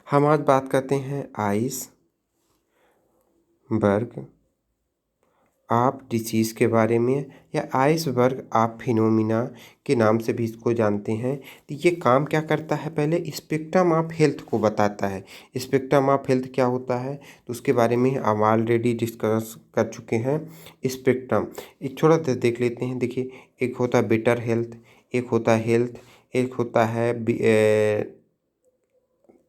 हम आज बात करते हैं आइसबर्ग आप डिसीज़ के बारे में, या आइसबर्ग आप फिनोमिना के नाम से भी इसको जानते हैं। तो ये काम क्या करता है, पहले स्पेक्ट्रम ऑफ हेल्थ को बताता है। स्पेक्ट्रम ऑफ हेल्थ क्या होता है तो उसके बारे में हम ऑलरेडी डिस्कस कर चुके हैं। स्पेक्ट्रम एक थोड़ा देख लेते हैं। देखिए, एक होता है बेटर हेल्थ, एक होता है हेल्थ, एक होता है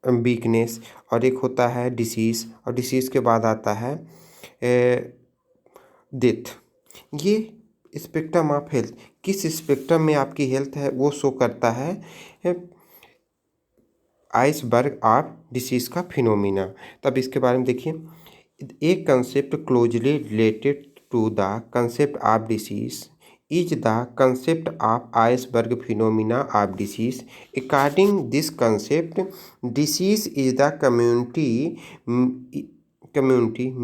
वीकनेस, और एक होता है डिसीज़, और डिसीज़ के बाद आता है डेथ। ये स्पेक्ट्रम ऑफ हेल्थ किस स्पेक्ट्रम में आपकी हेल्थ है वो शो करता है आइसबर्ग ऑफ डिसीज़ का फिनोमिना। तब इसके बारे में देखिए, एक concept closely related to the concept of disease is the concept of iceberg phenomena of disease. According this concept, disease is the community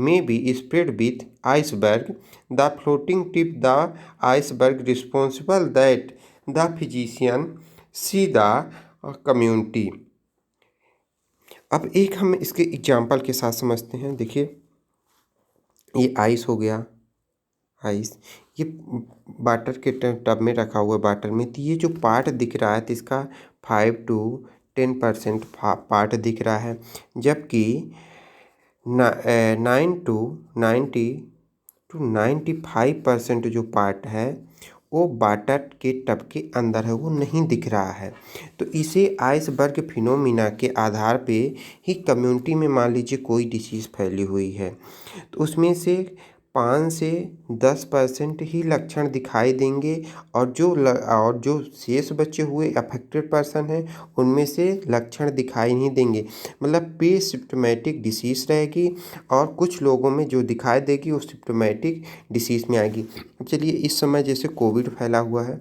may be spread with iceberg, the floating tip the iceberg responsible that the physician see the community. अब एक हम इसके example के साथ समझते हैं। देखिए, ये आइस हो गया, आइस ये वाटर के टब में रखा हुआ है, वाटर में। तो ये जो पार्ट दिख रहा है तो इसका 5 to 10% पार्ट दिख रहा है, जबकि 9 to 95% जो पार्ट है वो वाटर के टब के अंदर है, वो नहीं दिख रहा है। तो इसे आइसबर्ग फिनोमिना के आधार पे ही कम्युनिटी में मान लीजिए कोई डिसीज़ फैली हुई है, तो उसमें से 5 से 10% ही लक्षण दिखाई देंगे, और जो शेष बचे हुए अफेक्टेड पर्सन हैं उनमें से लक्षण दिखाई नहीं देंगे। मतलब प्री सिम्प्टोमेटिक डिसीज़ रहेगी, और कुछ लोगों में जो दिखाई देगी वो सिम्प्टोमेटिक डिसीज़ में आएगी। अब चलिए, इस समय जैसे कोविड फैला हुआ है,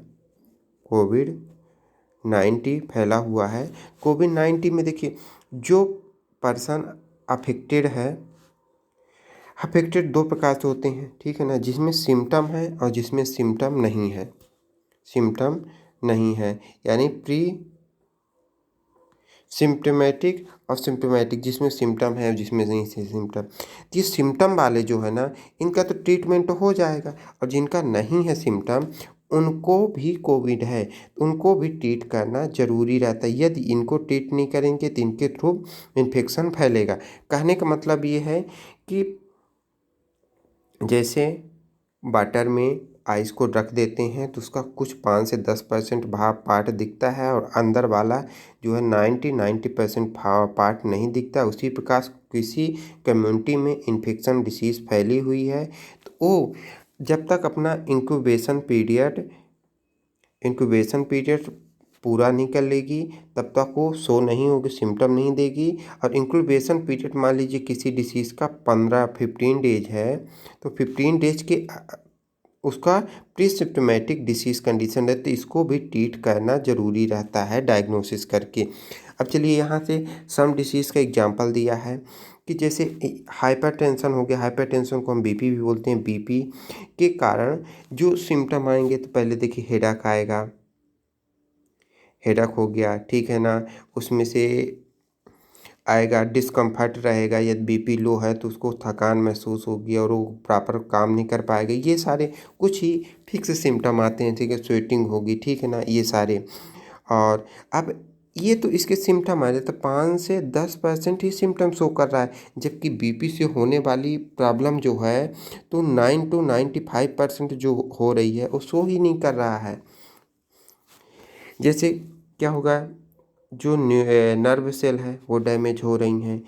कोविड-19 फैला हुआ है। कोविड-19 में देखिए, जो पर्सन अफेक्टेड है, अफेक्टेड 2 प्रकार से होते हैं, ठीक है ना, जिसमें सिम्टम है और जिसमें सिम्टम नहीं है। सिम्टम नहीं है यानी प्री सिम्प्टोमेटिक और सिम्प्टोमेटिक, जिसमें सिम्टम है और जिसमें नहीं है सिम्टम। तो ये सिम्टम वाले जो है ना, इनका तो ट्रीटमेंट हो जाएगा, और जिनका नहीं है सिम्टम उनको भी कोविड है, तो उनको भी ट्रीट करना ज़रूरी रहता है। यदि इनको ट्रीट नहीं करेंगे तो इनके थ्रू इन्फेक्शन फैलेगा। कहने का मतलब ये है कि जैसे वाटर में आइस को रख देते हैं तो उसका कुछ 5 से 10% पार्ट दिखता है, और अंदर वाला जो है 90% पार्ट नहीं दिखता। उसी प्रकार किसी कम्युनिटी में इन्फेक्शन डिसीज़ फैली हुई है तो वो जब तक अपना इंक्यूबेशन पीरियड पूरा नहीं कर लेगी तब तक वो शो नहीं होगी, सिम्टम नहीं देगी। और इंक्यूबेशन पीरियड मान लीजिए किसी डिसीज़ का 15 डेज है, तो 15 डेज के उसका प्री सिम्प्टोमेटिक डिसीज़ कंडीशन है, तो इसको भी ट्रीट करना ज़रूरी रहता है डायग्नोसिस करके। अब चलिए, यहाँ से सम डिसीज़ का एग्जांपल दिया है कि जैसे हाइपरटेंशन हो गया। हाइपरटेंशन को हम बीपी भी बोलते हैं। बीपी के कारण जो सिम्टम आएंगे, तो पहले देखिए हेडेक आएगा, हेडेक हो गया, ठीक है ना। उसमें से आएगा डिस्कम्फर्ट रहेगा, यदि बीपी लो है तो उसको थकान महसूस होगी और वो प्रॉपर काम नहीं कर पाएगा। ये सारे कुछ ही फिक्स सिम्टम आते हैं, ठीक है। स्वेटिंग होगी, ठीक है ना, ये सारे। और अब ये तो इसके सिम्टम आ जाते, 5 से 10% ही सिम्टम शो कर रहा है, जबकि बीपी से होने वाली प्रॉब्लम जो है तो 9 to 95% जो हो रही है वो शो ही नहीं कर रहा है। जैसे क्या होगा, जो नर्व सेल है वो डैमेज हो रही हैं,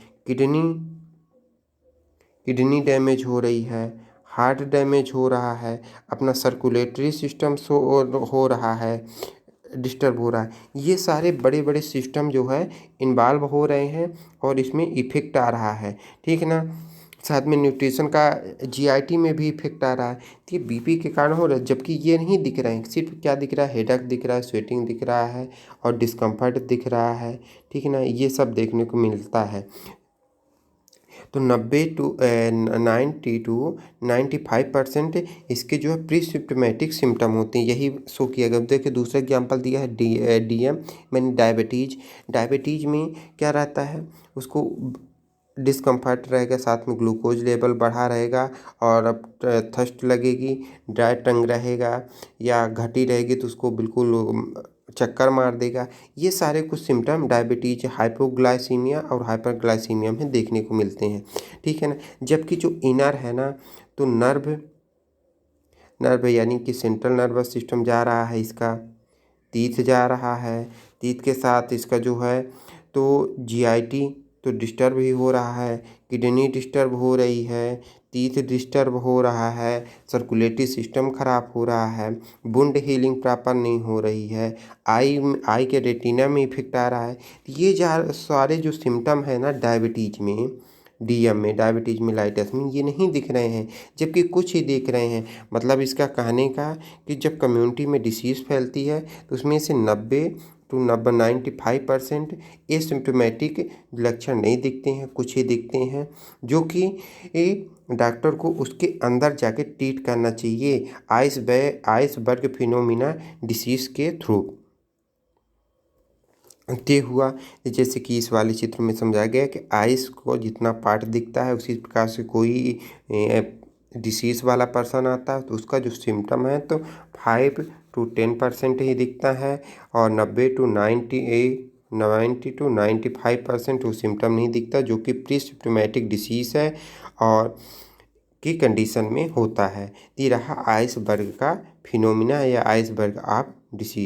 किडनी डैमेज हो रही है, हार्ट डैमेज हो रहा है, अपना सर्कुलेटरी सिस्टम हो रहा है, डिस्टर्ब हो रहा है। ये सारे बड़े बड़े सिस्टम जो है इन्वॉल्व हो रहे हैं और इसमें इफेक्ट आ रहा है, ठीक है ना। साथ में न्यूट्रिशन का जीआईटी में भी इफेक्ट आ रहा है। तो ये बीपी के कारण हो रहा है, जबकि ये नहीं दिख रहे हैं। सिर्फ क्या दिख रहा है, हेडेक दिख रहा है, स्वेटिंग दिख रहा है और डिस्कम्फर्ट दिख रहा है, ठीक है ना। ये सब देखने को मिलता है। तो 90 टू 95% इसके जो है प्री सिम्प्टोमेटिक सिम्टम होते हैं, यही शो किया गया। देखिए दूसरा एग्जांपल दिया है DM मैंने डायबिटीज़ में क्या रहता है, उसको डिस्कम्फर्ट रहेगा, साथ में ग्लूकोज लेवल बढ़ा रहेगा और अब थर्स्ट लगेगी, ड्राई टंग रहेगा या घटी रहेगी तो उसको बिल्कुल चक्कर मार देगा। ये सारे कुछ सिम्टम डायबिटीज, हाइपोग्लाइसीमिया और हाइपरग्लाइसीमिया में देखने को मिलते हैं, ठीक है ना। जबकि जो इनर है ना, तो नर्व यानी कि सेंट्रल नर्वस सिस्टम जा रहा है, इसका तीत जा रहा है, तीत के साथ इसका जो है तो GIT तो डिस्टर्ब ही हो रहा है, किडनी डिस्टर्ब हो रही है, तीत डिस्टर्ब हो रहा है, सर्कुलेटरी सिस्टम खराब हो रहा है, वुंड हीलिंग प्रॉपर नहीं हो रही है, आई के रेटिना में इफेक्ट आ रहा है। ये सारे जो सिम्टम है ना डायबिटीज में, DM में, डायबिटीज मेलाइटस में, ये नहीं दिख रहे हैं, जबकि कुछ ही दिख रहे हैं। मतलब इसका कहने का कि जब कम्युनिटी में डिसीज़ फैलती है तो उसमें से 95% एसिम्प्टोमेटिक लक्षण नहीं दिखते हैं, कुछ ही दिखते हैं, जो कि डॉक्टर को उसके अंदर जाके ट्रीट करना चाहिए आइसबर्ग फिनोमिना डिसीज़ के थ्रू। ते हुआ जैसे कि इस वाले चित्र में समझाया गया कि आइस को जितना पार्ट दिखता है उसी प्रकार से कोई डिसीज़ वाला पर्सन आता है तो उसका जो सिम्टम है तो 5 to 10% ही दिखता है, और 90 to 95% वो सिम्टम नहीं दिखता, जो कि प्री सिम्प्टोमेटिक डिसीज़ है और की कंडीशन में होता है। ये रहा आइसबर्ग का फिनोमिना या आइसबर्ग ऑफ डिसीज़।